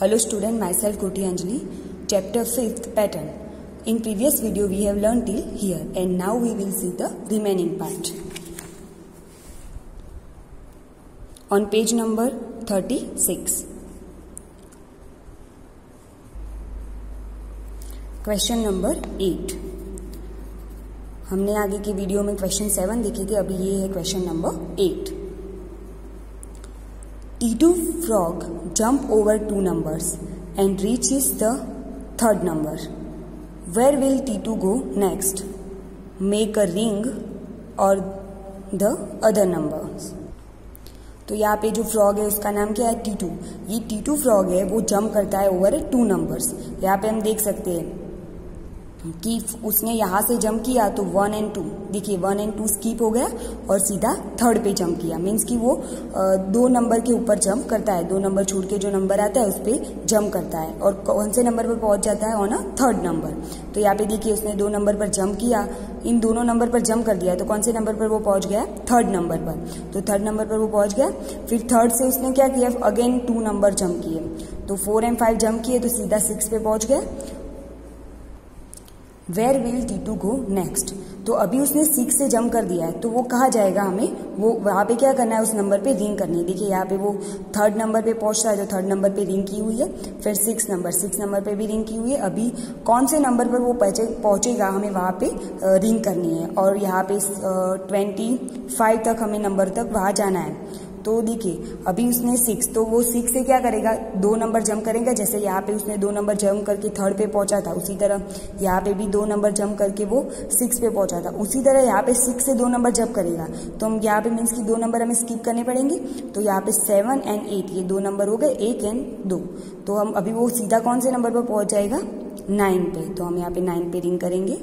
Hello student, myself Koti Anjali, chapter 5th pattern. In previous video we have learned till here and now we will see the remaining part. On page number 36. Question number 8. हमने आगे की video में question 7 देखी थी, अभी ये है question number 8. T2 frog jump over two numbers and reaches the third number. Where will T2 go next? Make a ring or the other numbers. तो यहाँ पे जो फ्रॉग है उसका नाम क्या है? T2. ये T2 फ्रॉग है वो जंप करता है ओवर 2 नंबर्स. यहाँ पे हम देख सकते हैं कि उसने यहाँ से जंप किया तो 1 और 2, देखिए 1 और 2 स्किप हो गया और सीधा थर्ड पे जंप किया. मीन्स कि वो 2 नंबर के ऊपर जंप करता है, 2 नंबर छोड़ के जो नंबर आता है उस पर जंप करता है और कौन से नंबर पर पहुंच जाता है? On a third number. तो यहाँ पे देखिए उसने 2 नंबर पर जंप किया, इन दोनों नंबर पर जंप कर दिया तो कौन से नंबर पर वो पहुंच गया? थर्ड नंबर पर. तो थर्ड नंबर पर वो पहुंच गया. फिर थर्ड से उसने क्या किया? अगेन 2 नंबर जंप किए, तो 4 और 5 जंप किए तो सीधा 6 पे पहुंच गया. Where will T2 go next? तो अभी उसने 6 से जंप कर दिया है तो वो कहाँ जाएगा? हमें वो वहाँ पे क्या करना है? उस नंबर पे रिंग करनी है. देखिए यहाँ पे वो थर्ड नंबर पे पहुँचता है, जो थर्ड नंबर पे रिंग की हुई है. फिर 6 नंबर पे भी रिंग की हुई है. अभी कौन से नंबर पर वो पहुँचेगा हमें वहाँ पे रिंग करनी है. और यहाँ पे 25 तक हमें नंबर तक वहाँ जाना है. तो देखिए अभी उसने 6, तो वो 6 से क्या करेगा? 2 नंबर जंप करेगा. जैसे यहाँ पे उसने 2 नंबर जंप करके थर्ड पे पहुंचा था, उसी तरह यहाँ पे भी 2 नंबर जंप करके वो 6 पे पहुंचा था. उसी तरह यहाँ पे 6 से 2 नंबर जंप करेगा तो हम यहाँ पे मीन्स कि 2 नंबर हमें स्किप करने पड़ेंगे. तो यहाँ पे 7 और 8 ये 2 नंबर हो गए, 1 और 2. तो हम अभी वो सीधा कौन से नंबर पर पहुंच जाएगा? 9 पे. तो हम यहाँ पे 9 पे रिंग करेंगे.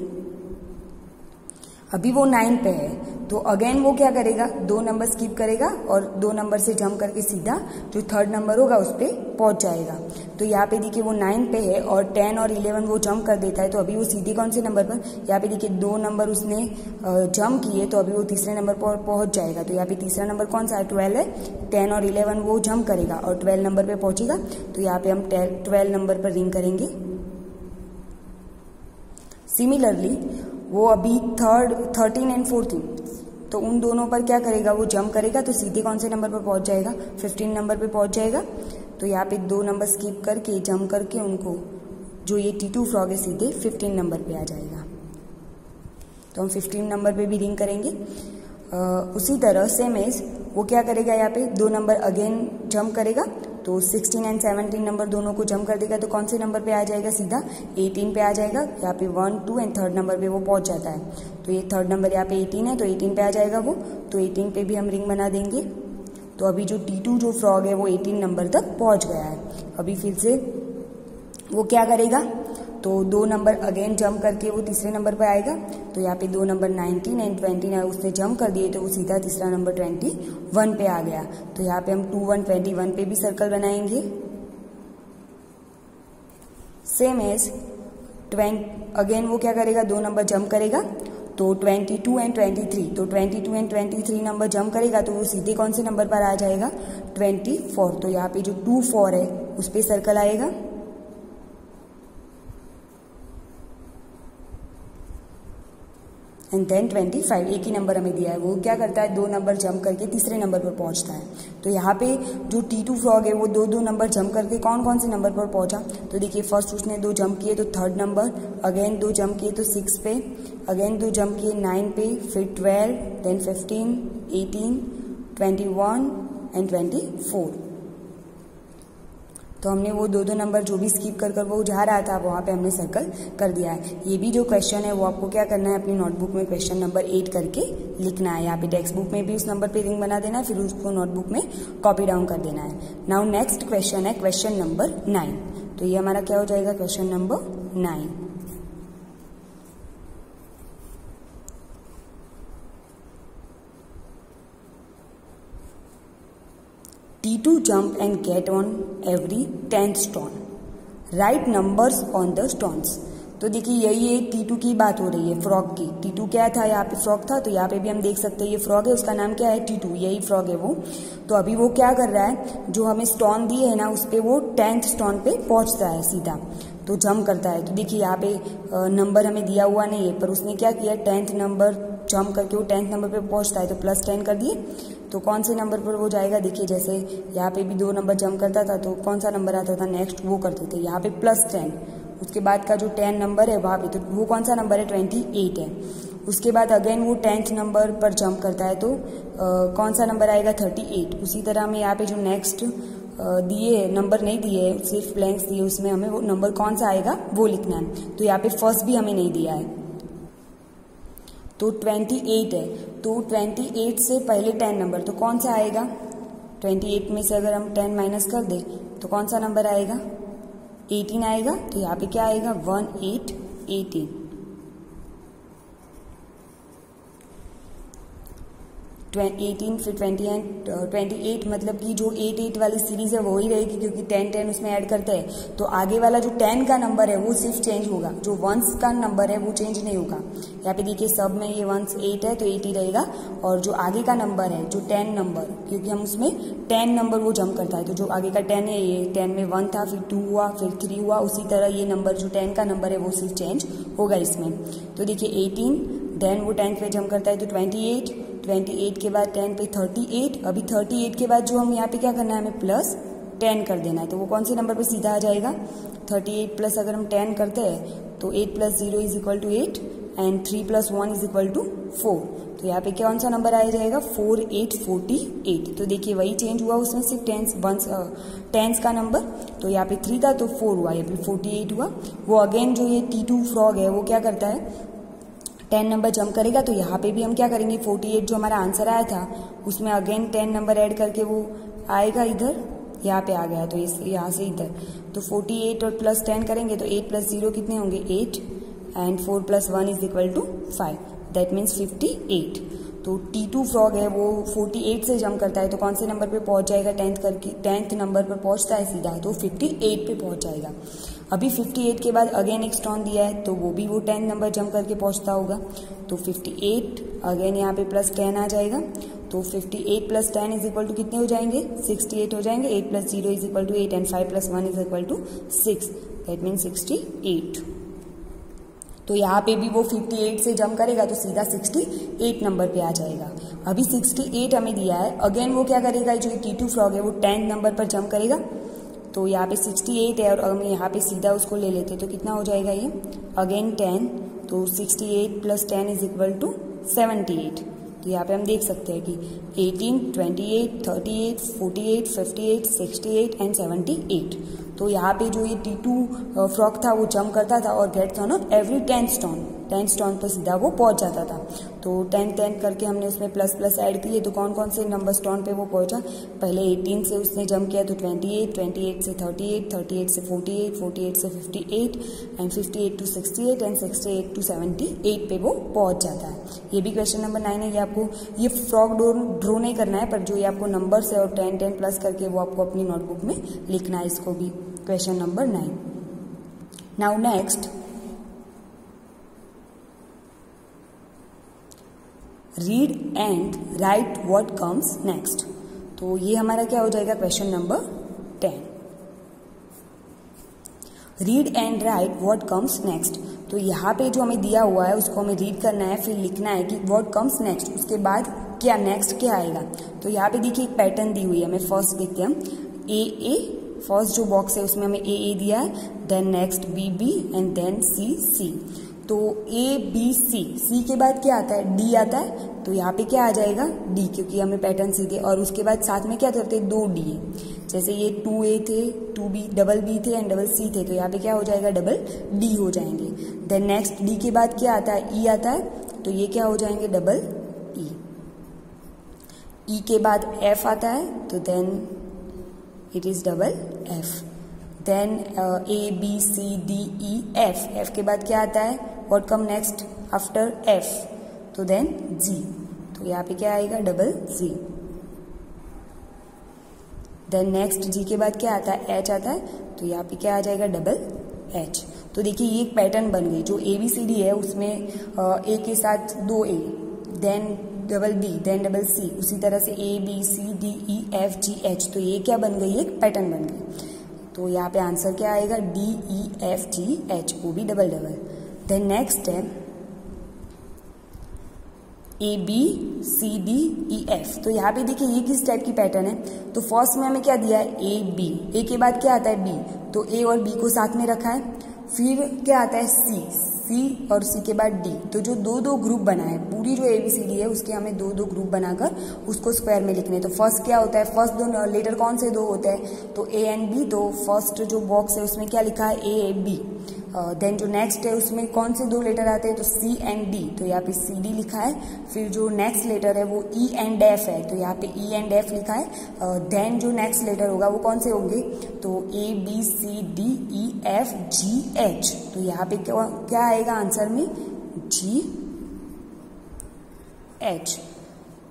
अभी वो 9 पे है तो अगेन वो क्या करेगा? 2 नंबर स्किप करेगा और 2 नंबर से जंप करके सीधा जो थर्ड नंबर होगा उस पर पहुंच जाएगा. तो यहाँ पे देखिए वो 9 पे है और 10 और 11 वो जंप कर देता है. तो अभी वो सीधे कौन से नंबर पर? यहाँ पे देखिए 2 नंबर उसने जंप किए तो अभी वो तीसरे नंबर पर पहुंच जाएगा. तो यहाँ पे तीसरा नंबर कौन सा है? 12 है. 10 और 11 वो जंप करेगा और 12 नंबर पे पहुंचेगा. तो यहाँ पे हम 12 नंबर पर रिंग करेंगे. सिमिलरली वो अभी 13 और 14 तो उन दोनों पर क्या करेगा? वो जंप करेगा तो सीधे कौन से नंबर पर पहुंच जाएगा? 15 नंबर पे पहुंच जाएगा. तो यहाँ पे 2 नंबर स्किप करके जंप करके उनको जो ये T2 फ्रॉग है सीधे 15 नंबर पे आ जाएगा. तो हम 15 नंबर पे भी रिंग करेंगे. उसी तरह सेम एज वो क्या करेगा? यहाँ पे 2 नंबर अगेन जंप करेगा तो 16 और 17 नंबर दोनों को जंप कर देगा. तो कौन से नंबर पे आ जाएगा? सीधा 18 पे आ जाएगा. यहाँ पे 1, 2 और थर्ड नंबर पे वो पहुंच जाता है. तो ये थर्ड नंबर यहाँ पे 18 है तो 18 पे आ जाएगा वो. तो 18 पे भी हम रिंग बना देंगे. तो अभी जो T2 जो फ्रॉग है वो 18 नंबर तक पहुंच गया है. अभी फिर से वो क्या करेगा? तो 2 नंबर अगेन जंप करके वो तीसरे नंबर पर आएगा. तो यहाँ पे 2 नंबर 19 और 20 उसने जंप कर दिए तो वो सीधा तीसरा नंबर 21 पे आ गया. तो यहाँ पे हम 2, 1, 21 पे भी सर्कल बनाएंगे. सेम एज अगेन वो क्या करेगा? 2 नंबर जंप करेगा तो 22 और 23. तो 22 और 23 नंबर जंप करेगा तो वो सीधे कौन से नंबर पर आ जाएगा? 24. तो यहाँ पे जो 2, 4 है उस पर सर्कल आएगा. एंड देन 25 एक ही नंबर हमें दिया है. वो क्या करता है? 2 नंबर जंप करके तीसरे नंबर पर पहुंचता है. तो यहाँ पे जो T2 फ्रॉग है वो 2 नंबर जंप करके कौन कौन से नंबर पर पहुंचा? तो देखिए फर्स्ट उसने 2 जंप किए तो थर्ड नंबर, अगेन 2 जंप किए तो 6 पे, अगेन 2 जंप किए 9 पे, फिर 12, देन 15, 18, 21 एंड 24. तो हमने वो 2 नंबर जो भी स्किप कर वो जा रहा था वहाँ पे हमने सर्कल कर दिया है. ये भी जो क्वेश्चन है वो आपको क्या करना है? अपनी नोटबुक में क्वेश्चन नंबर 8 करके लिखना है. यहाँ पे टेक्स्ट बुक में भी उस नंबर पे रिंग बना देना है, फिर उसको नोटबुक में कॉपी डाउन कर देना है. नाउ नेक्स्ट क्वेश्चन है क्वेश्चन नंबर 9. तो ये हमारा क्या हो जाएगा? Question number 9. T2 jump and get on every 10th stone. Write numbers on the stones. तो देखिए यही है T2 की बात हो रही है, फ्रॉग की। T2 क्या था, यहाँ पे फ्रॉग था, तो यहाँ पे भी हम देख सकते हैं ये फ्रॉग है, उसका नाम क्या है, T2, यही फ्रॉग है वो। तो अभी वो क्या कर रहा है, जो हमें स्टोन दिए है ना उस पर वो 10th स्टोन पे पहुंचता है सीधा, तो जंप करता है। तो देखिए यहाँ पे नंबर हमें दिया हुआ नहीं है, पर उसने क्या किया, 10th नंबर जंप करके वो 10th नंबर पे पहुंचता है, तो +10 कर दिए। तो कौन से नंबर पर वो जाएगा, देखिए जैसे यहाँ पे भी 2 नंबर जंप करता था, तो कौन सा नंबर आता था नेक्स्ट, वो करते थे यहाँ पे +10। उसके बाद का जो 10 नंबर है वहाँ पे, तो वो कौन सा नंबर है, 28 है। उसके बाद अगेन वो 10th नंबर पर जंप करता है, तो कौन सा नंबर आएगा, 38। उसी तरह हमें यहाँ पे जो नेक्स्ट दिए नंबर नहीं दिए, सिर्फ ब्लैंक्स दिए, उसमें हमें वो नंबर कौन सा आएगा वो लिखना है। तो यहाँ पे फर्स्ट भी हमें नहीं दिया है, तो 28 है। तो 28 से पहले 10 नंबर, तो कौन सा आएगा, 28 में से अगर हम 10 माइनस कर दें तो कौन सा नंबर आएगा, 18 आएगा। तो यहाँ पे क्या आएगा, 18 18 फिर 20 एंड 28, मतलब कि जो 8 वाली सीरीज है वही रहेगी, क्योंकि 10 उसमें ऐड करते हैं। तो आगे वाला जो 10 का नंबर है वो सिर्फ चेंज होगा, जो 1s का नंबर है वो चेंज नहीं होगा। यहाँ पे देखिए सब में ये 1s 8 है, तो 8 ही रहेगा। और जो आगे का नंबर है, जो 10 नंबर, क्योंकि हम उसमें 10 नंबर वो जंप करता है, तो जो आगे का 10 है, ये 10 में 1 था, फिर 2 हुआ, फिर 3 हुआ, उसी तरह ये नंबर जो 10 का नंबर है वो सिर्फ चेंज होगा इसमें। तो देखिए 18, देन वो 10 पे जंप करता है, तो 28 के बाद 10 पे 38। अभी 38 के बाद जो हम यहाँ पे क्या करना है, हमें +10 कर देना है, तो वो कौन से नंबर पे सीधा आ जाएगा, 38 प्लस अगर हम 10 करते हैं तो 8 + 0 = 8 एंड 3 + 1 = 4। तो यहाँ पे कौन सा नंबर आ जाएगा, 4848। तो देखिए वही चेंज हुआ, उसमें सिर्फ टेंस का नंबर, तो यहाँ पे 3 था तो 4 हुआ, यहाँ पे 48 हुआ। वो अगेन जो ये T2 फ्रॉग है वो क्या करता है, 10 नंबर जंप करेगा। तो यहाँ पे भी हम क्या करेंगे, 48 जो हमारा आंसर आया था उसमें अगेन 10 नंबर ऐड करके वो आएगा इधर, यहाँ पे आ गया, तो यहाँ से इधर, तो 48 और +10 करेंगे तो 8 + 0 कितने होंगे, 8 एंड 4 + 1 = 5, दैट मीन्स 58। तो T2 फ्रॉग है वो 48 से जंप करता है, तो कौन से नंबर पे पहुंच जाएगा, 10th नंबर पर पहुंचता है सीधा, तो 58 पे पहुंच जाएगा। अभी 58 के बाद अगेन एक स्टोन दिया है, तो वो भी वो 10 नंबर जंप करके पहुंचता होगा, तो 58 अगेन यहाँ पे +10 आ जाएगा, तो 58 + 10 = कितने हो जाएंगे, 68 हो जाएंगे। 8 + 0 = 8 एंड 5 + 1 = 6, दैट मीन्स 68। तो यहाँ पे भी वो 58 से जंप करेगा तो सीधा 68 नंबर पे आ जाएगा। अभी 68 हमें दिया है, अगेन वो क्या करेगा, जो T2 फ्रॉग है वो 10 नंबर पर जंप करेगा, तो यहाँ पे 68 है और हम यहाँ पे सीधा उसको ले लेते तो कितना हो जाएगा ये, अगेन 10, तो 68 + 10 = 78। तो यहाँ पे हम देख सकते हैं कि 18, 28, 38, 48, 58, 68 एंड 78। तो यहाँ पे जो ये T2 फ्रॉग था वो जंप करता था और गेट्स ऑन एवरी 10 स्टोन पर सीधा वो पहुंच जाता था। तो 10 करके हमने उसमें ++ ऐड किए, तो कौन कौन से नंबर स्टोन पे वो पहुंचा, पहले 18 से उसने जंप किया तो 28, 28 से 38, 38 से 48, 48 से 58 एंड 58 to 68 एंड 68 to 78 पे वो पहुंच जाता है। ये भी क्वेश्चन नंबर 9 है। ये आपको ये फ्रॉग ड्रॉ नहीं करना है, पर जो ये आपको नंबर्स है और 10 प्लस करके वो आपको अपनी नोटबुक में लिखना है, इसको भी question number 9। Now next, read and right what comes next. तो ये हमारा क्या हो जाएगा, question number 10। Read and right what comes next. तो यहाँ पे जो हमें दिया हुआ है उसको हमें रीड करना है, फिर लिखना है कि व्हाट कम्स नेक्स्ट, उसके बाद क्या नेक्स्ट क्या आएगा। तो यहाँ पे देखिए एक पैटर्न दी हुई है, हमें फर्स्ट देखते हैं हम, ए फर्स्ट जो बॉक्स है उसमें हमें ए दिया है, then next B and then C. तो ए बी सी के बाद क्या आता है, डी आता है, तो यहाँ पे क्या आ जाएगा, डी, क्योंकि हमें पैटर्न सीधे, और उसके बाद साथ में क्या करते हैं, 2 डी है, जैसे ये 2A थे, 2B, डबल बी थे एंड डबल सी थे, तो यहाँ पे क्या हो जाएगा, डबल डी हो जाएंगे। देन नेक्स्ट डी के बाद क्या आता है, ई आता है, तो ये क्या हो जाएंगे, डबल ई के बाद एफ आता है, तो then it is double F. Then A B C D E F के बाद क्या आता है, what come next after F, तो देन जी, तो यहाँ पे क्या आएगा, double G. Then next G के बाद क्या आता है, एच आता है, तो यहाँ पे क्या आ जाएगा, डबल एच। तो देखिए ये एक पैटर्न बन गई। जो ABCD है उसमें A के साथ 2 A, then double B, then double C, उसी तरह से ABCDEFGH। तो ये क्या बन गई, एक पैटर्न बन गई। तो यहाँ पे आंसर क्या आएगा, DEFGH, वो भी डबल डबल। देन नेक्स्ट है ABCDEF। तो यहाँ पे देखिए ये किस टाइप की पैटर्न है। तो फर्स्ट में हमें क्या दिया है, AB, A के बाद क्या आता है B, तो A और B को साथ में रखा है। फिर क्या आता है C और C के बाद D। तो जो दो ग्रुप बना है, पूरी जो ABCD है उसके हमें दो ग्रुप बनाकर उसको स्क्वायर में लिखने। तो फर्स्ट क्या होता है, फर्स्ट दो लेटर कौन से दो होते हैं, तो A एंड B। तो फर्स्ट जो बॉक्स है उसमें क्या लिखा है, A B। देन जो नेक्स्ट है उसमें कौन से दो लेटर आते हैं, तो C एंड D। तो यहाँ पे CD लिखा है। फिर जो नेक्स्ट लेटर है वो E एंड F है, तो यहाँ पे E एंड F लिखा है। देन जो नेक्स्ट लेटर होगा वो कौन से होंगे, तो ABCDEFGH। तो यहाँ पे क्या आएगा आंसर में, GH।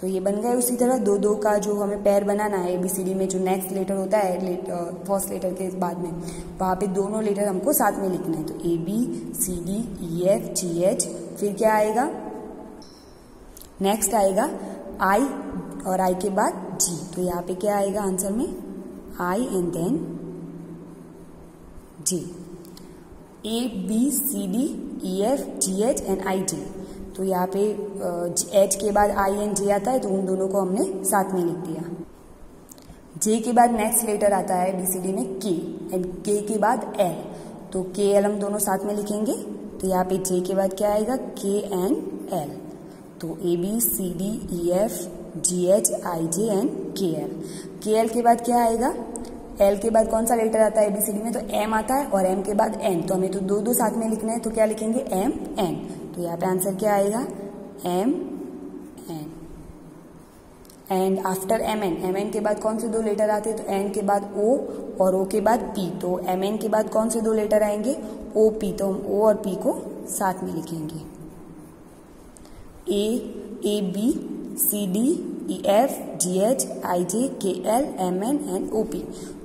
तो ये बन गए। उसी तरह दो का जो हमें पैर बनाना है ABCD में, जो नेक्स्ट लेटर होता है फर्स्ट लेटर के बाद में, वहाँ पे दोनों लेटर हमको साथ में लिखना है। तो ABCDEFGH। फिर क्या आएगा, नेक्स्ट आएगा I और I के बाद G। तो यहाँ पे क्या आएगा आंसर में, I and then G। ABCDEFGH and IJ। तो यहाँ पे H के बाद I एंड J आता है, तो उन दोनों को हमने साथ में लिख दिया। J के बाद नेक्स्ट लेटर आता है ABCD में K, एंड K के बाद L। तो KL हम दोनों साथ में लिखेंगे। तो यहाँ पे J के बाद क्या आएगा, K एंड L। तो ABCDEFGH IJ and KL। KL के बाद क्या आएगा, L के बाद कौन सा लेटर आता है ABCD में, तो M आता है, और M के बाद N। तो हमें तो दो साथ में लिखना है, तो क्या लिखेंगे, MN। तो यहाँ पे आंसर क्या आएगा, MN। एंड आफ्टर MN के बाद कौन से दो लेटर आते हैं, तो N के बाद O और O के बाद P। तो MN के बाद कौन से दो लेटर आएंगे, OP। तो हम O और P को साथ में लिखेंगे। ABCDEFGH IJ KL MN and OP।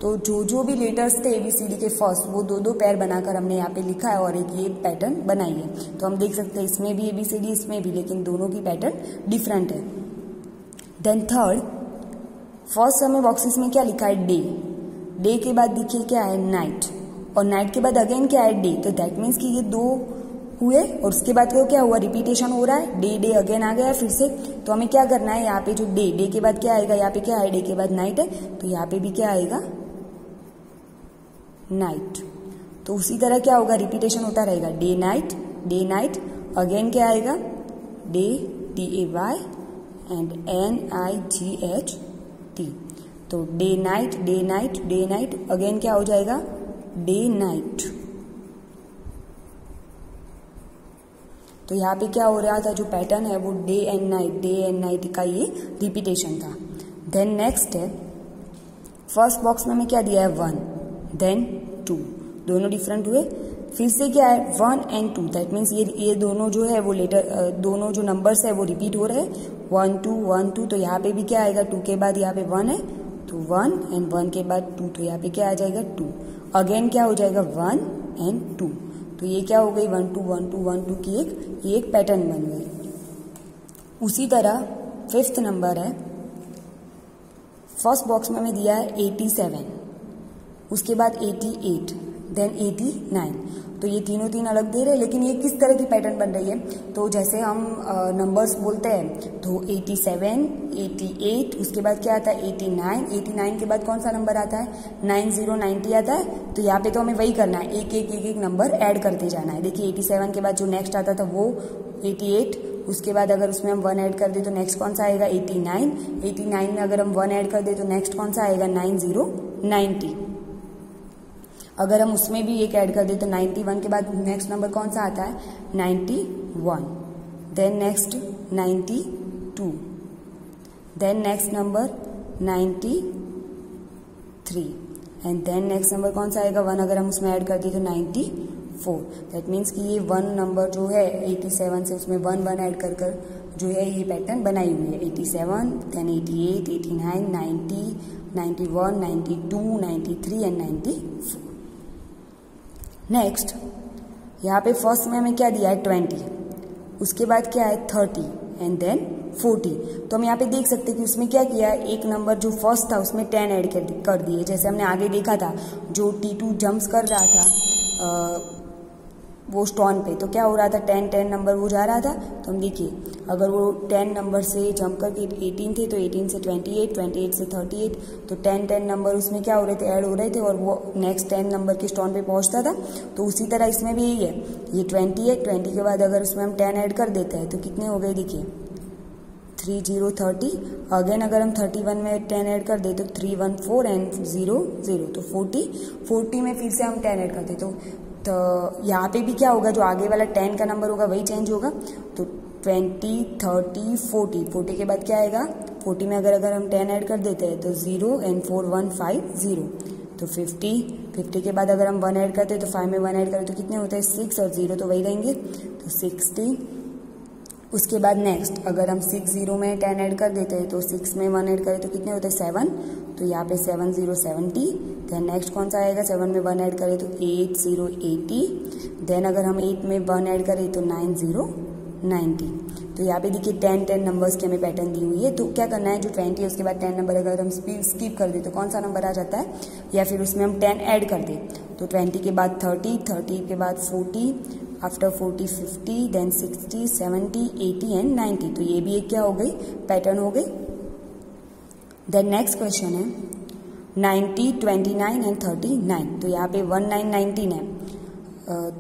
तो जो भी लेटर्स थे ABCD के फर्स्ट, वो दो पैर बनाकर हमने यहाँ पे लिखा है और एक ये पैटर्न बनाई है। तो हम देख सकते हैं इसमें भी ABCD, इसमें भी, लेकिन दोनों की पैटर्न डिफरेंट है। देन थर्ड, फर्स्ट हमें बॉक्सेस में क्या लिखा है, डे के बाद देखिए क्या है, नाइट, और नाइट के बाद अगेन क्या है, डे। तो दैट मीन्स कि ये दो हुए और उसके बाद क्या हुआ, रिपीटेशन हो रहा है, डे अगेन आ गया फिर से। तो हमें क्या करना है, यहाँ पे जो डे के बाद क्या आएगा, यहाँ पे क्या है, डे के बाद नाइट है, तो यहाँ पे भी क्या आएगा, नाइट। तो उसी तरह क्या होगा, रिपीटेशन होता रहेगा, डे नाइट, अगेन क्या आएगा, डे DAY एंड NIGHT। तो डे नाइट, अगेन क्या हो जाएगा, डे नाइट। तो यहाँ पे क्या हो रहा था, जो पैटर्न है वो डे एंड नाइट का ये रिपीटेशन था। देन नेक्स्ट है, फर्स्ट बॉक्स में हमें क्या दिया है, 1 देन 2, दोनों डिफरेंट हुए। फिर से क्या है, 1 एंड 2, दैट मीन्स ये दोनों जो है वो लेटर, दोनों जो नंबर्स है वो रिपीट हो रहे हैं, 1 2। तो यहाँ पे भी क्या आएगा, 2 के बाद यहाँ पे 1 है, तो 1 एंड 1 के बाद 2। तो यहाँ पे क्या आ जाएगा, 2। अगेन क्या हो जाएगा, 1 एंड 2। तो ये क्या हो गई, 1 2 1 2 1 2 की एक पैटर्न बन गई। उसी तरह फिफ्थ नंबर है, फर्स्ट बॉक्स में हमें दिया है 87, उसके बाद 88, देन 89। तो ये तीन अलग दे रहे हैं, लेकिन ये किस तरह की पैटर्न बन रही है, तो जैसे हम नंबर्स बोलते हैं, तो 87, 88, उसके बाद क्या आता है, 89 के बाद कौन सा नंबर आता है, 90 आता है। तो यहाँ पे तो हमें वही करना है, एक नंबर ऐड करते जाना है। देखिए 87 के बाद जो नेक्स्ट आता था वो 88, उसके बाद अगर उसमें हम 1 ऐड कर दे तो नेक्स्ट कौन सा आएगा, 89 में अगर हम 1 ऐड कर दे तो नेक्स्ट कौन सा आएगा, 90। अगर हम उसमें भी एक ऐड कर दे तो 91 के बाद नेक्स्ट नंबर कौन सा आता है, 91, then next 92, then next number 93, and then next number कौन सा आएगा, 1 अगर हम उसमें ऐड कर दे तो 94। दैट मीन्स कि ये 1 नंबर जो है 87 से उसमें 1 ऐड कर जो है ये पैटर्न बनाई हुई है, 87, देन 88, 89, 90, 91, 92, 93 एंड 94। नेक्स्ट यहाँ पे फर्स्ट में हमें क्या दिया है 20, उसके बाद क्या है 30 एंड देन 40। तो हम यहाँ पे देख सकते हैं कि उसमें क्या किया है, एक नंबर जो फर्स्ट था उसमें 10 ऐड कर दिए। जैसे हमने आगे देखा था जो T2 जंप्स कर रहा था वो स्टोन पे, तो क्या हो रहा था 10 नंबर वो जा रहा था। तो हम देखिए अगर वो 10 नंबर से जंप करके 18 थे तो 18 से 28, 28 से 38, तो 10 नंबर उसमें क्या हो रहे थे, ऐड हो रहे थे और वो नेक्स्ट 10 नंबर के स्टोन पे पहुंचता था। तो उसी तरह इसमें भी यही है, ये 20 है, 20 के बाद अगर उसमें हम 10 ऐड कर देते हैं तो कितने हो गए, देखिए 30 30। अगेन अगर हम 31 में 10 ऐड कर दे तो 314 एंड 0 0, तो 40 में फिर से हम 10 ऐड करते तो यहाँ पे भी क्या होगा, जो आगे वाला 10 का नंबर होगा वही चेंज होगा। तो 20 30 40 के बाद क्या आएगा, 40 में अगर हम 10 ऐड कर देते हैं तो 0 एंड 4 1 5 0, तो 50 के बाद अगर हम 1 ऐड करते हैं तो 5 में 1 ऐड करें तो कितने होते हैं 6 और 0 तो वही रहेंगे, तो 60। उसके बाद नेक्स्ट अगर हम 60 में 10 ऐड कर देते हैं तो 6 में 1 ऐड करें तो कितने होते हैं 7, तो यहाँ पे 7 0 70। देन नेक्स्ट कौन सा आएगा, 7 में 1 ऐड करें तो 8 0 80। देन अगर हम 8 में 1 ऐड करें तो 9 0 90। तो यहाँ पे देखिए 10 नंबर्स की हमें पैटर्न दी हुई है। तो क्या करना है, जो 20 है उसके बाद 10 नंबर अगर हम स्किप कर दें तो कौन सा नंबर आ जाता है, या फिर उसमें हम 10 ऐड कर दें तो 20 के बाद 30, 30 के बाद 40, आफ्टर 40 50, देन 60 70 80 एंड 90। तो ये भी एक क्या हो गई, पैटर्न हो गई। देन नेक्स्ट क्वेश्चन है 90 29 एंड 39। तो यहाँ पे 1919 है,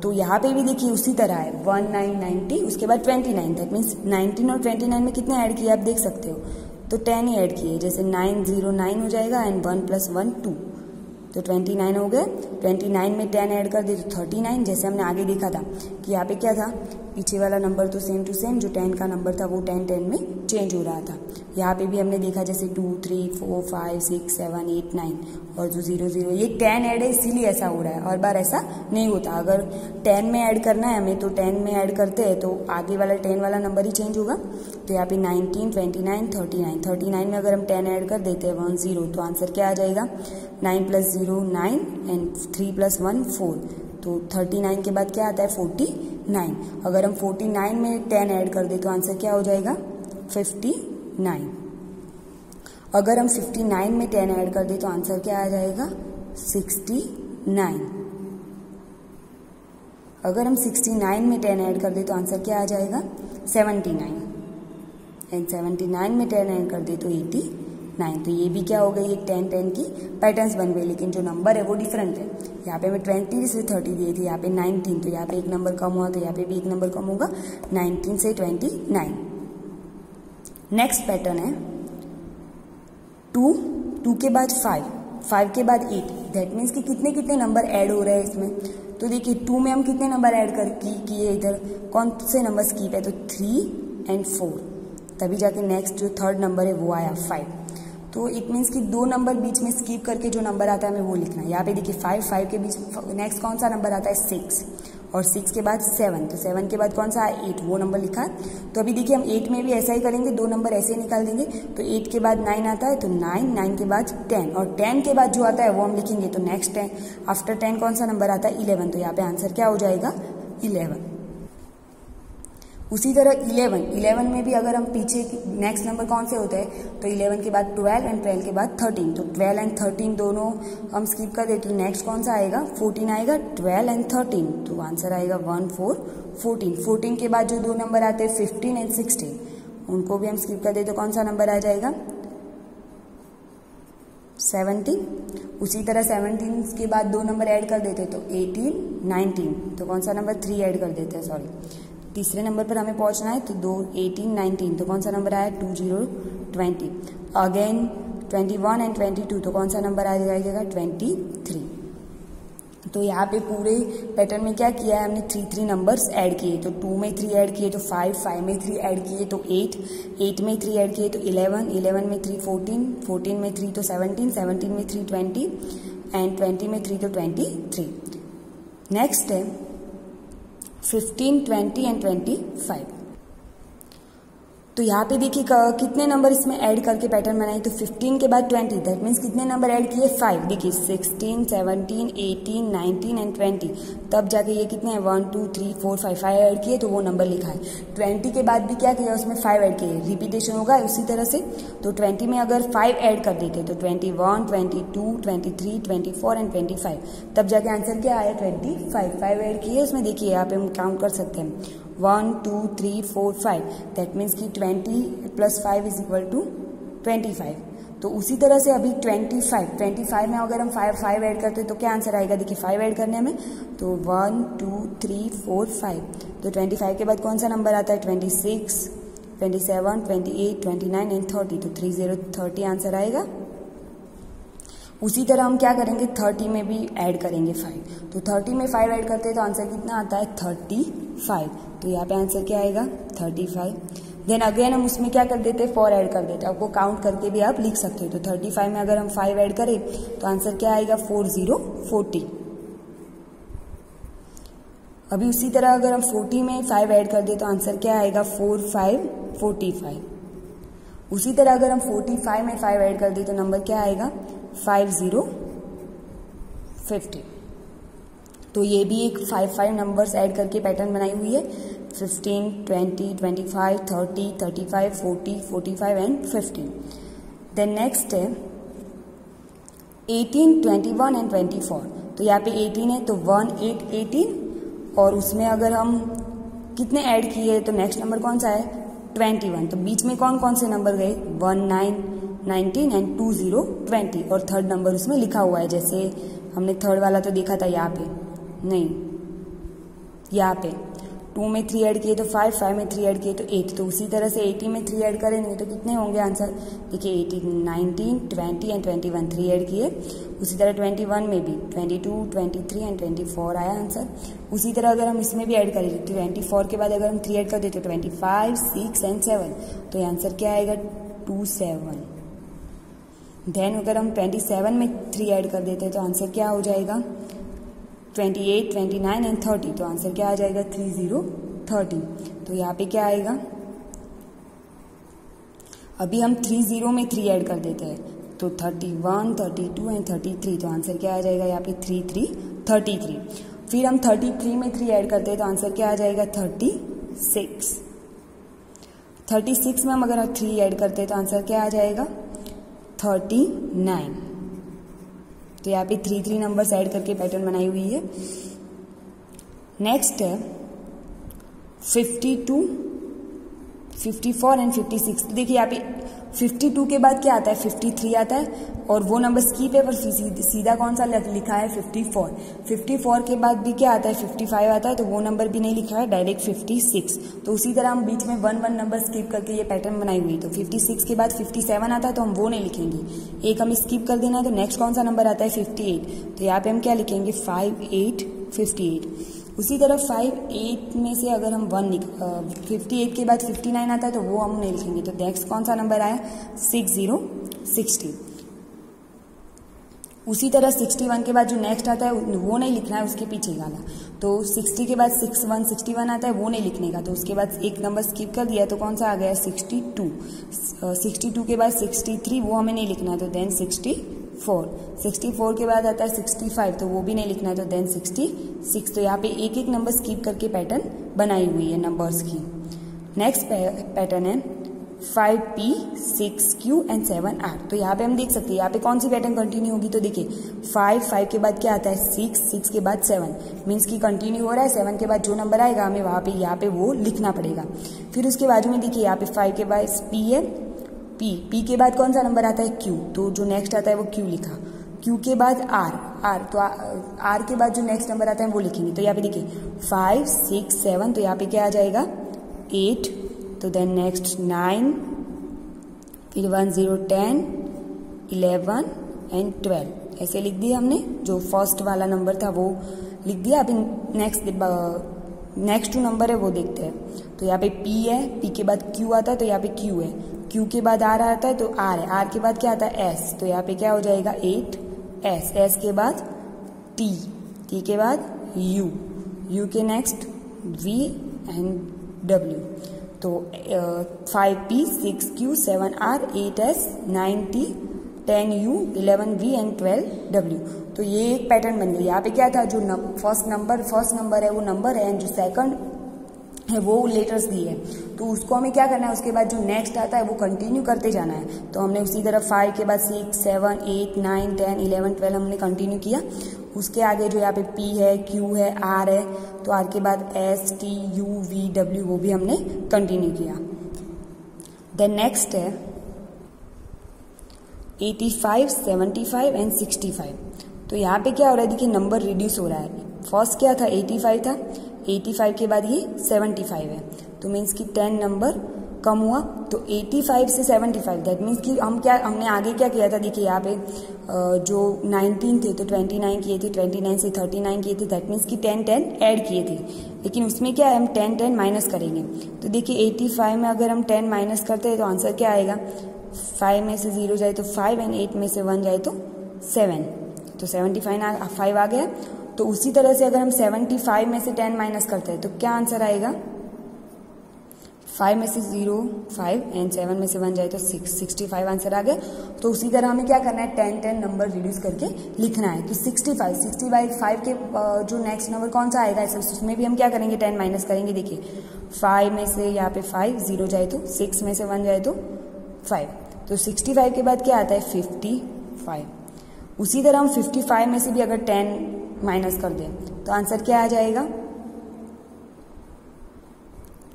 तो यहाँ पे भी देखिए उसी तरह है 1990 उसके बाद 29, दैट मीन्स 19 और 29 में कितने ऐड किए आप देख सकते हो, तो 10 ही ऐड किए। जैसे 909 हो जाएगा एंड 1 + 1 2, तो 29 हो गया। 29 में 10 ऐड कर दे तो 39। जैसे हमने आगे देखा था कि यहाँ पे क्या था, पीछे वाला नंबर तो सेम टू सेम, जो 10 का नंबर था वो 10 10 में चेंज हो रहा था। यहाँ पे भी हमने देखा जैसे 2 3 4 5 6 7 8 9 और जो 0 0, ये 10 ऐड है इसीलिए ऐसा हो रहा है, और बार ऐसा नहीं होता। अगर 10 में ऐड करना है हमें तो 10 में ऐड करते हैं तो आगे वाला 10 वाला नंबर ही चेंज होगा। तो यहाँ पे 19 29 39, 39 में अगर हम 10 ऐड कर देते हैं 1 0, तो आंसर क्या आ जाएगा, 9 + 0 9 एंड 3 + 1 4, तो 39 के बाद क्या आता है 49। अगर हम 49 में 10 ऐड कर दे तो आंसर क्या हो जाएगा 59। अगर हम 59 में 10 ऐड कर दे तो आंसर क्या आ जाएगा 69। अगर हम 69 में 10 ऐड कर दे तो आंसर क्या आ जाएगा 79, एंड 79 में 10 ऐड कर दे तो 89। तो ये भी क्या हो गई, एक 10 10 की पैटर्न्स बन गई, लेकिन जो नंबर है वो डिफरेंट है। यहाँ पे हमें 20 से 30 दिए थे, यहाँ पे 19, तो यहाँ पे एक नंबर कम हुआ, तो यहाँ पे भी एक नंबर कम होगा, 19 से 29। नेक्स्ट पैटर्न है 2 के बाद 5 के बाद 8, दैट मीन्स कि कितने कितने नंबर ऐड हो रहे हैं इसमें। तो देखिए 2 में हम कितने नंबर ऐड किए, इधर कौन से नंबर स्किप है, तो 3 एंड 4, तभी जाके नेक्स्ट जो थर्ड नंबर है वो आया 5। तो इट मीन्स कि 2 नंबर बीच में स्किप करके जो नंबर आता है हमें वो लिखना है। यहाँ पे देखिए 5 के बीच नेक्स्ट कौन सा नंबर आता है 6, और 6 के बाद 7, तो 7 के बाद कौन सा है 8, वो नंबर लिखा है। तो अभी देखिए हम 8 में भी ऐसा ही करेंगे, 2 नंबर ऐसे ही निकाल देंगे। तो 8 के बाद 9 आता है तो 9 के बाद 10, और 10 के बाद जो आता है वो हम लिखेंगे। तो नेक्स्ट 10 आफ्टर 10 कौन सा नंबर आता है 11, तो यहाँ पे आंसर क्या हो जाएगा 11। उसी तरह 11 में भी अगर हम पीछे नेक्स्ट नंबर कौन से होते हैं, तो 11 के बाद 12 एंड 12 के बाद 13, तो 12 एंड 13 दोनों हम स्किप कर देते, तो नेक्स्ट कौन सा आएगा 14 आएगा, 12 एंड 13, तो आंसर आएगा 1 4 14। 14 के बाद जो 2 नंबर आते हैं 15 एंड 16, उनको भी हम स्किप कर देते, तो कौन सा नंबर आ जाएगा 17। उसी तरह 17 के बाद 2 नंबर ऐड कर देते तो 18 19, तो कौन सा नंबर 3 ऐड कर देते हैं, सॉरी तीसरे नंबर पर हमें पहुंचना है। तो 2 18 19, तो कौन सा नंबर आया 20 20। अगेन 21 एंड 22, तो कौन सा नंबर आ जाएगा 23। तो यहाँ पे पूरे पैटर्न में क्या किया है हमने 3 नंबर्स ऐड किए। तो 2 में 3 ऐड किए तो 5 में 3 ऐड किए तो 8 में 3 ऐड किए तो 11 में 3 14 में 3 तो 17 में 3 20 एंड 20 में 3 तो 23। नेक्स्ट है 15 20 एंड 25। तो यहाँ पे देखिए कितने नंबर इसमें ऐड करके पैटर्न बनाए, तो 15 के बाद 20, दैट मीन्स कितने नंबर ऐड किए 5। देखिए 16, 17, 18, 19 एंड 20, तब जाके ये कितने हैं 1 2 3 4 5 ऐड किए तो वो नंबर लिखा है। 20 के बाद भी क्या किया उसमें 5 ऐड किए, रिपीटेशन होगा उसी तरह से। तो 20 में अगर 5 ऐड कर देते तो 21, 22, 23, 24 एंड 25, तब जाके आंसर क्या आया 25। 5 ऐड किए उसमें, देखिए यहाँ पे हम काउंट कर सकते हैं 1 2 3 4 5, दैट मीन्स कि 20 + 5 = 25। तो उसी तरह से अभी 25 में अगर हम 5 ऐड करते तो क्या आंसर आएगा, देखिए 5 ऐड करने में तो 1 2 3 4 5, तो 25 के बाद कौन सा नंबर आता है 26, 27, 28, 29 एंड 30, तो 30 आंसर आएगा। उसी तरह हम क्या करेंगे 30 में भी ऐड करेंगे 5, तो 30 में 5 ऐड करते हैं तो आंसर कितना आता है 35, तो यहाँ पे आंसर क्या आएगा 35। देन अगेन हम उसमें क्या कर देते हैं 4 ऐड कर देते हैं, आपको काउंट करके भी आप लिख सकते हो। तो 35 में अगर हम 5 ऐड करें तो आंसर क्या आएगा 40। अभी उसी तरह अगर हम 40 में 5 ऐड कर दे तो आंसर क्या आएगा 4 5 45। उसी तरह अगर हम 45 में 5 ऐड कर दे तो नंबर क्या आएगा 50 50। तो ये भी एक 5 नंबर्स ऐड करके पैटर्न बनाई हुई है, 15, 20, 25, 30, 35, 40, 45 एंड 50। देन नेक्स्ट है 18, 21 एंड 24। तो यहाँ पे 18 है तो 1 8 18, और उसमें अगर हम कितने ऐड किए तो नेक्स्ट नंबर कौन सा है 21। तो बीच में कौन कौन से नंबर गए 1 9 19 एंड 2 0 20, और थर्ड नंबर उसमें लिखा हुआ है, जैसे हमने थर्ड वाला तो देखा था यहाँ पे, नहीं यहाँ पे 2 में 3 ऐड किए तो 5, 5 में 3 ऐड किए तो 8, तो उसी तरह से 80 में 3 ऐड करेंगे तो कितने होंगे आंसर, देखिए 18, 19, 20 एंड 21, 3 ऐड किए। उसी तरह 21 में भी 22, 23 एंड 24 आया आंसर। उसी तरह अगर हम इसमें भी ऐड करें 24 के बाद अगर हम 3 ऐड कर देते तो 25, 6 एंड 7, तो ये आंसर क्या आएगा 27। देन अगर हम 27 में 3 ऐड कर देते हैं तो आंसर क्या हो जाएगा 28, 29 एंड 30, तो आंसर क्या आ जाएगा 30। तो यहाँ पे क्या आएगा, अभी हम 30 में 3 ऐड कर देते हैं तो 31, 32 एंड 33, तो आंसर क्या आ जाएगा यहाँ पे 33। फिर हम 33 में 3 ऐड करते हैं तो आंसर क्या आ जाएगा 36 में हम अगर 3 ऐड करते हैं तो आंसर क्या आ जाएगा 39। तो यहाँ पे 3 नंबर्स ऐड करके पैटर्न बनाई हुई है। नेक्स्ट है 52, 54 एंड 56। तो देखिए यहाँ पे 52 के बाद क्या आता है 53 आता है, और वो नंबर स्किप है पर सीधा कौन सा लिखा है 54 के बाद भी क्या आता है 55 आता है, तो वो नंबर भी नहीं लिखा है, डायरेक्ट 56। तो उसी तरह हम बीच में 1 नंबर स्किप करके ये पैटर्न बनाई हुई है। तो 56 के बाद 57 आता है तो हम वो नहीं लिखेंगे, एक हमें स्किप कर देना है। तो नेक्स्ट कौन सा नंबर आता है 58, तो यहाँ पे हम क्या लिखेंगे 58। उसी तरह 58 में से अगर हम 58 के बाद 59 आता है तो वो हम नहीं लिखेंगे। तो नेक्स्ट कौन सा नंबर आया 60। उसी तरह 61 के बाद जो नेक्स्ट आता है वो नहीं लिखना है, उसके पीछे वाला। तो 60 के बाद 61 आता है वो नहीं लिखने का, तो उसके बाद एक नंबर स्किप कर दिया तो कौन सा आ गया 62 के बाद 63 वो हमें नहीं लिखना है, तो देन 64 के बाद आता है 65, तो वो भी नहीं लिखना है, तो देन 66। तो यहाँ पे एक नंबर स्किप करके पैटर्न बनाई हुई है नंबर्स की। नेक्स्ट पैटर्न है 5P, 6Q एंड 7R। तो यहाँ पे हम देख सकते हैं यहाँ पे कौन सी पैटर्न कंटिन्यू होगी, तो देखिए 5 के बाद क्या आता है 6 के बाद 7, मीन्स की कंटिन्यू हो रहा है। 7 के बाद जो नंबर आएगा हमें वहाँ पे यहाँ पे वो लिखना पड़ेगा। फिर उसके बाजू में देखिए यहाँ पे 5 के बाद P है, P के बाद कौन सा नंबर आता है Q, तो जो नेक्स्ट आता है वो Q लिखा। Q के बाद R, तो R के बाद जो नेक्स्ट नंबर आता है वो लिखेंगे। तो यहाँ पे देखिए 5, 6, 7, तो यहाँ पे क्या आ जाएगा 8, तो देन नेक्स्ट 9, फिर 1 0 10, 11 एंड 12, ऐसे लिख दिया हमने। जो फर्स्ट वाला नंबर था वो लिख दिया। अभी नेक्स्ट 2 नंबर है वो देखते हैं। तो यहाँ पे P है, P के बाद Q आता है तो यहाँ पे Q है, Q के बाद R आता है तो R है, R के बाद क्या आता है S, तो यहाँ पे क्या हो जाएगा 8S, S के बाद T के बाद U के नेक्स्ट V एंड W। तो 5P 6Q 7R 8S 9T 10U 11V and 12W। तो ये एक पैटर्न बन गया। यहाँ पे क्या था, जो फर्स्ट नंबर है वो नंबर है, एंड जो सेकंड है वो लेटर्स दी है। तो उसको हमें क्या करना है, उसके बाद जो नेक्स्ट आता है वो कंटिन्यू करते जाना है। तो हमने उसी तरह 5 के बाद 6 7 8 9 10 11 12 हमने कंटिन्यू किया। उसके आगे जो यहाँ पे P है, Q है, R है, तो R के बाद S T U V W वो भी हमने कंटिन्यू किया। देन नेक्स्ट है 85 75 एंड 65। तो यहाँ पे क्या हो रहा है, देखिए नंबर रिड्यूस हो रहा है। फर्स्ट क्या था, 85 था, 85 के बाद ये 75 है, तो मीन्स कि 10 नंबर कम हुआ। तो 85 से 75 दैट मीन्स कि हमने आगे क्या किया था, देखिए यहाँ पे जो 19 थे तो 29 किए थे, 29 से 39 किए थे, दैट मीन्स कि 10 10 ऐड किए थे। लेकिन उसमें क्या है, हम 10 10 माइनस करेंगे। तो देखिए 85 में अगर हम 10 माइनस करते हैं तो आंसर क्या आएगा, 5 में से 0 जाए तो 5 एंड 8 में से 1 जाए तो 7, तो 75 आ गया। तो उसी तरह से अगर हम 75 में से 10 माइनस करते हैं तो क्या आंसर आएगा, 5 में से 0 5 एंड 7 में से 1 जाए तो 6, 65 आंसर आ गया। तो उसी तरह हमें क्या करना है, 10 10 नंबर रिड्यूस करके लिखना है। तो 65 के जो नेक्स्ट नंबर कौन सा आएगा, उसमें भी हम क्या करेंगे, 10 माइनस करेंगे। देखिए 5 में से यहाँ पे 5 0 जाए तो 6 में से 1 जाए तो 5, तो 65 के बाद क्या आता है 55। उसी तरह हम 55 में से भी अगर 10 माइनस कर दें तो आंसर क्या आ जाएगा,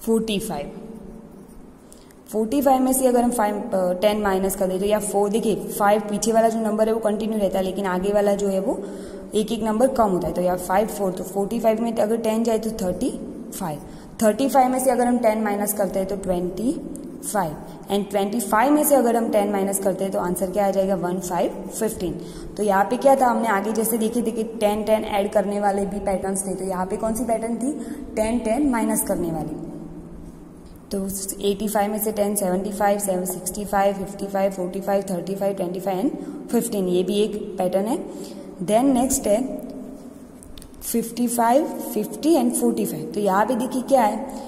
45। 45 में से अगर हम 10 माइनस कर दें तो या 4, देखिए 5 पीछे वाला जो नंबर है वो कंटिन्यू रहता है, लेकिन आगे वाला जो है वो एक एक नंबर कम होता है। तो या 5 4, तो 45 में अगर 10 जाए तो 35। 35 में से अगर हम 10 माइनस करते हैं तो 25, एंड 25 में से अगर हम 10 माइनस करते हैं तो आंसर क्या आ जाएगा, 15। तो यहाँ पे क्या था, हमने आगे जैसे देखिए 10 10 ऐड करने वाले भी पैटर्न्स थे। तो यहाँ पे कौन सी पैटर्न थी, 10 10 माइनस करने वाली। तो 85 में से 10 75 65 55 45 35 25 एंड 15, ये भी एक पैटर्न है। देन नेक्स्ट है 55 50 एंड 45। तो यहाँ पे देखिए क्या है,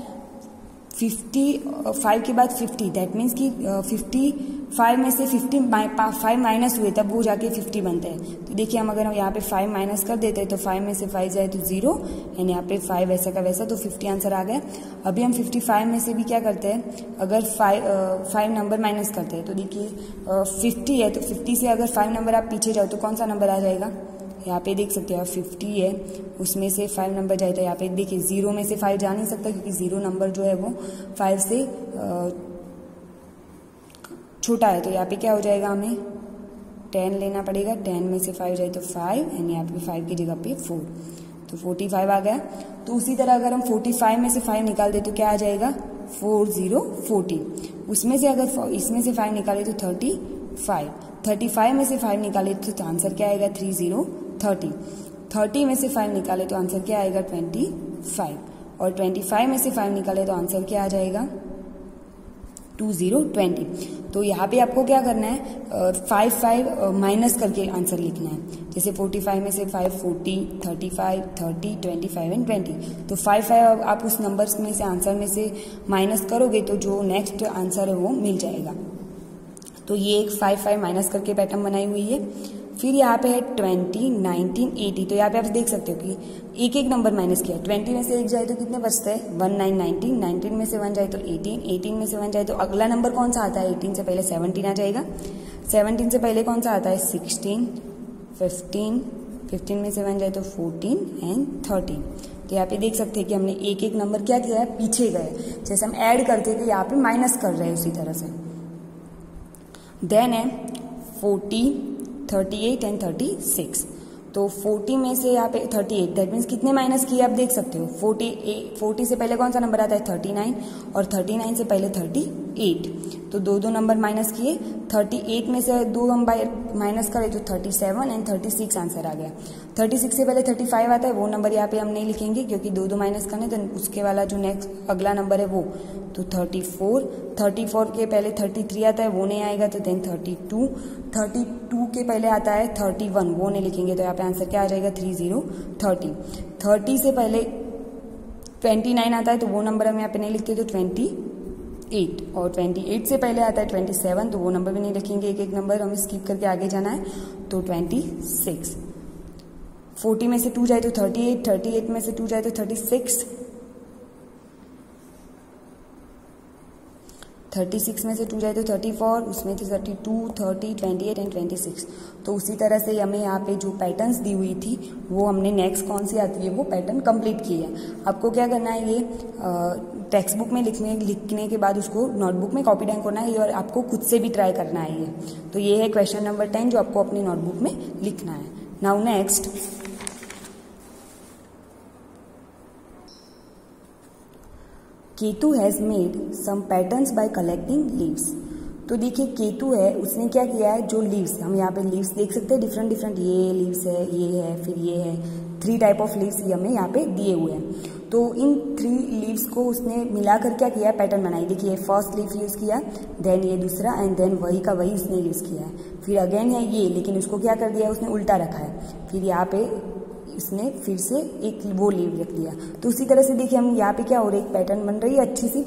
55 के बाद 50, दैट मीन्स कि 55 में से 5 माइनस हुए तब वो जाके 50 बनते हैं। तो देखिए हम अगर यहाँ पे 5 माइनस कर देते हैं तो 5 में से 5 जाए तो 0, एंड यहाँ पे 5 वैसा का वैसा, तो 50 आंसर आ गया। अभी हम 55 में से भी क्या करते हैं, अगर 5 नंबर माइनस करते हैं तो देखिए 50 है, तो 50 से अगर 5 नंबर आप पीछे जाओ तो कौन सा नंबर आ जाएगा, यहाँ पे देख सकते हो 50 है, उसमें से 5 नंबर जाए तो यहाँ पे देखिए 0 में से 5 जा नहीं सकता, क्योंकि 0 नंबर जो है वो 5 से छोटा है। तो यहाँ पे क्या हो जाएगा, हमें 10 लेना पड़ेगा, 10 में से 5 जाए तो 5, एंड यहाँ पे 5 की जगह पे 4, तो 45 आ गया। तो उसी तरह अगर हम 45 में से 5 निकाल दे तो क्या आ जाएगा, 4 0 40। उसमें से अगर इसमें से 5 निकाले तो 35, 35 में से 5 निकाले तो आंसर क्या आएगा, 3 0 30, 30 में से 5 निकाले तो आंसर क्या आएगा, 25, और 25 में से 5 निकाले तो आंसर क्या आ जाएगा, 2 0 20। तो यहाँ पे आपको क्या करना है, 5 माइनस करके आंसर लिखना है। जैसे 45 में से 5 40 35 30 25 एंड 20। तो 5 आप उस नंबर्स में से आंसर में से माइनस करोगे तो जो नेक्स्ट आंसर है वो मिल जाएगा। तो ये एक 5 माइनस करके पैटर्न बनाई हुई है। फिर यहाँ पे है 20 19 80। तो यहाँ पे आप देख सकते हो कि एक एक नंबर माइनस किया। 20 में से 1 जाए तो कितने बचते हैं, 19 19, 19 में से 1 जाए तो 18, 18 में से 1 जाए तो अगला नंबर कौन सा आता है, 18 से पहले 17 आ जाएगा, 17 से पहले कौन सा आता है, 16, 15, 15 में से 1 जाए तो 14 एंड 13। तो यहाँ पे देख सकते हैं कि हमने एक एक नंबर क्या किया है, पीछे गए, जैसे हम ऐड करते थे यहाँ पे माइनस कर रहे हैं उसी तरह से। देन है 40 38 एंड 36। तो 40 में से यहाँ पे 38, दैट मीन्स कितने माइनस किए आप देख सकते हो। 40 से पहले कौन सा नंबर आता है, 39, और 39 से पहले 38, तो दो नंबर माइनस किए। 38 में से 2 हम माइनस करें तो 37 एंड 36 आंसर आ गया। 36 से पहले 35 आता है, वो नंबर यहाँ पे हम नहीं लिखेंगे क्योंकि 2 माइनस करने, तो उसके वाला जो नेक्स्ट अगला नंबर है वो तो 34 के पहले 33 आता है, वो नहीं आएगा, तो देन 32 के पहले आता है 31, वो नहीं लिखेंगे, तो यहाँ पे आंसर क्या आ जाएगा, 30 से पहले 29 आता है, तो वो नंबर हम यहाँ पे नहीं लिखते, तो 28 8 और 28 से पहले आता है 27, तो वो नंबर भी नहीं लिखेंगे, एक एक नंबर हमें स्किप करके आगे जाना है। तो 26, 40 में से 2 जाए तो 38, 38 में से 2 जाए तो 36, 36 में से 2 जाए तो 34, उसमें से 32, 30, 28 एंड 26। तो उसी तरह से हमें यहाँ पे जो पैटर्न्स दी हुई थी वो हमने नेक्स्ट कौन सी आती है वो पैटर्न कंप्लीट की है। आपको क्या करना है, ये टेक्स्ट बुक में लिखने के बाद उसको नोटबुक में कॉपी डाउन करना है और आपको खुद से भी ट्राई करना है ये। तो ये है क्वेश्चन नंबर 10 जो आपको अपनी नोटबुक में लिखना है। Now next, Ketu has made some patterns by collecting leaves. तो देखिए केतु है, उसने क्या किया है, जो लीव्स, हम यहाँ पे लीव्स देख सकते हैं डिफरेंट डिफरेंट, ये लीव्स है, ये है, फिर ये है, 3 टाइप ऑफ लीव्स ये हमें यहाँ पे दिए हुए हैं। तो इन 3 लीव्स को उसने मिलाकर क्या किया, पैटर्न बनाई। देखिए फर्स्ट लीव यूज़ किया, देन ये दूसरा, एंड देन वही का वही उसने यूज़ किया है। फिर अगेन है ये, लेकिन उसको क्या कर दिया, उसने उल्टा रखा है। फिर यहाँ पे इसने फिर से एक वो लीव रख दिया। तो उसी तरह से देखिए हम यहाँ पे क्या हो रहा है, एक पैटर्न बन रही है अच्छी सी।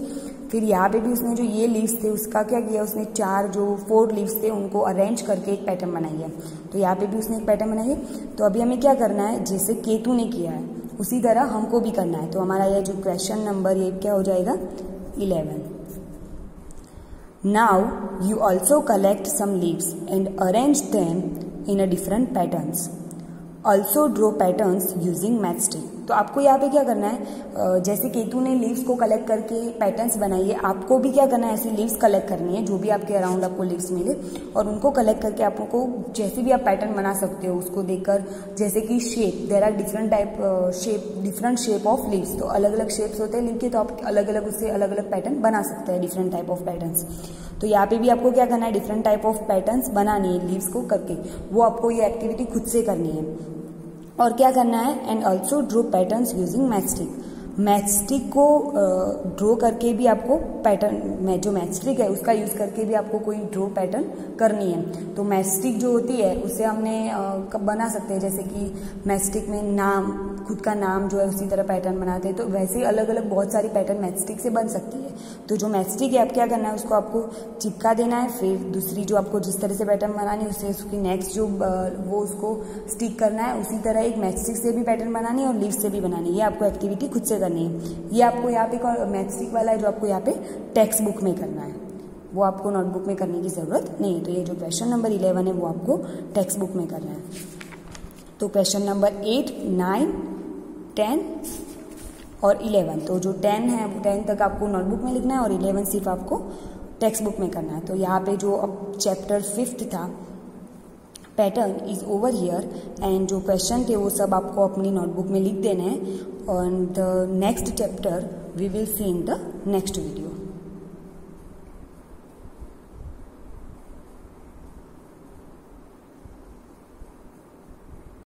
फिर यहाँ पे भी उसने जो ये लीव्स थे उसका क्या किया, उसने 4 लीव्स थे उनको अरेंज करके एक पैटर्न बनाई है। तो यहाँ पे भी उसने एक पैटर्न बनाई है। तो अभी हमें क्या करना है, जैसे केतु ने किया है उसी तरह हमको भी करना है। तो हमारा यह जो क्वेश्चन नंबर ये क्या हो जाएगा, 11। Now you also collect some leaves and arrange them in a different patterns. Also draw patterns using match stick. तो आपको यहाँ पे क्या करना है, जैसे केतु ने लीव्स को कलेक्ट करके पैटर्न्स बनाई है, आपको भी क्या करना है, ऐसी लीव्स कलेक्ट करनी है जो भी आपके अराउंड आपको लीव्स मिले, और उनको कलेक्ट करके आपको जैसे भी आप पैटर्न बना सकते हो उसको देखकर। जैसे कि shape, there are different type shape, different shape of leaves. तो अलग अलग शेप्स होते हैं लीव के, तो आप अलग अलग उससे अलग अलग पैटर्न बना सकते हैं, डिफरेंट टाइप ऑफ पैटर्न्स। तो यहाँ पे भी आपको क्या करना है, डिफरेंट टाइप ऑफ पैटर्न्स बनानी है लीव्स को करके, वो आपको ये एक्टिविटी खुद से करनी है। और क्या करना है, and also draw patterns using match stick. Match stick को ड्रॉ करके भी आपको पैटर्न में, जो मैच स्टिक है उसका यूज करके भी आपको कोई ड्रॉ पैटर्न करनी है। तो मैच स्टिक जो होती है उससे हमने बना सकते हैं, जैसे कि मैच स्टिक में नाम, खुद का नाम जो है उसी तरह पैटर्न बनाते हैं। तो वैसे ही अलग अलग बहुत सारी पैटर्न मैच स्टिक से बन सकती है। तो जो मैच स्टिक है आप क्या करना है, उसको आपको चिपका देना है। फिर दूसरी जो आपको जिस तरह से पैटर्न बनानी है उससे उसकी नेक्स्ट जो वो उसको स्टिक करना है, उसी तरह एक मैच स्टिक से भी पैटर्न बनानी है और लीव से भी बनानी है। ये आपको एक्टिविटी खुद से करनी है। ये आपको यहाँ पे मैच स्टिक वाला है जो आपको यहाँ पे टेक्स्ट बुक में करना है, वो आपको नोटबुक में करने की जरूरत नहीं है। तो ये जो क्वेश्चन नंबर 11 है वो आपको टेक्स्ट बुक में करना है। तो क्वेश्चन नंबर 8, 9, 10 और 11, तो जो 10 है वो 10 तक आपको नोटबुक में लिखना है और 11 सिर्फ आपको टेक्स्ट बुक में करना है। तो यहाँ पे जो अब चैप्टर 5 था, pattern is over here, and जो क्वेश्चन थे वो सब आपको अपनी नोटबुक में लिख देने हैं। और the next chapter we will see in the next video.